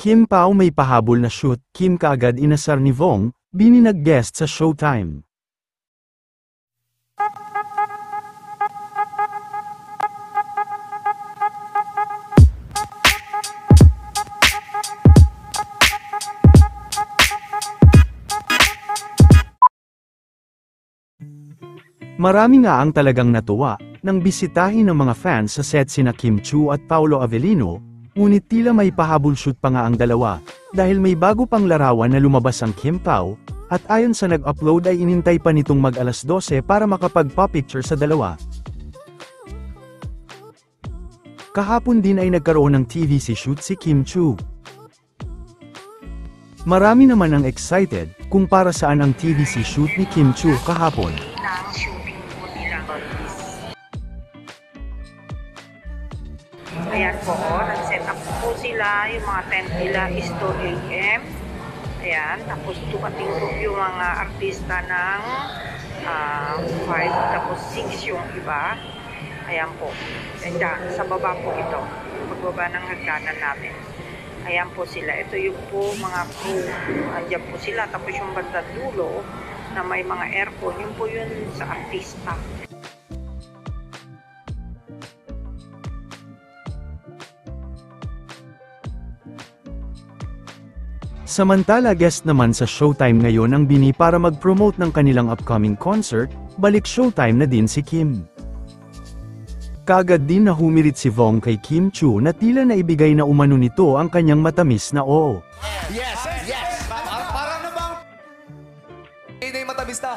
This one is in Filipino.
Kim Pao may pahabol na shoot, Kim kaagad inasar ni Vong, Bini nag-guest sa Showtime. Marami nga ang talagang natuwa, nang bisitahin ng mga fans sa set sina Kim Chiu at Paolo Avellino, ngunit tila may pahabol shoot pa nga ang dalawa, dahil may bago pang larawan na lumabas ang Kim Pao, at ayon sa nag-upload ay inintay pa nitong mag-alas 12 para makapag-pa-picture sa dalawa. Kahapon din ay nagkaroon ng TVC shoot si Kim Chiu. Marami naman ang excited, kung para saan ang TVC shoot ni Kim Chiu kahapon. Ayan po, nag-set up po sila, yung mga tent nila is 2 AM. Ayan, tapos dumating po yung mga artista ng 5, tapos 6 yung iba. Ayan po, ayan, sa baba po ito, pagbaba ng hagdanan namin. Ayan po sila, ito yung po mga crew, andyan po sila, tapos yung bandang dulo na may mga aircon, yun po yun sa artista. Samantala guest naman sa Showtime ngayon ang Bini para mag-promote ng kanilang upcoming concert, balik Showtime na din si Kim. Kaagad din na humirit si Vong kay Kim Chiu na tila naibigay na umano nito ang kanyang matamis na oo. Yes, yes! Parang na bang... Hindi matamis na.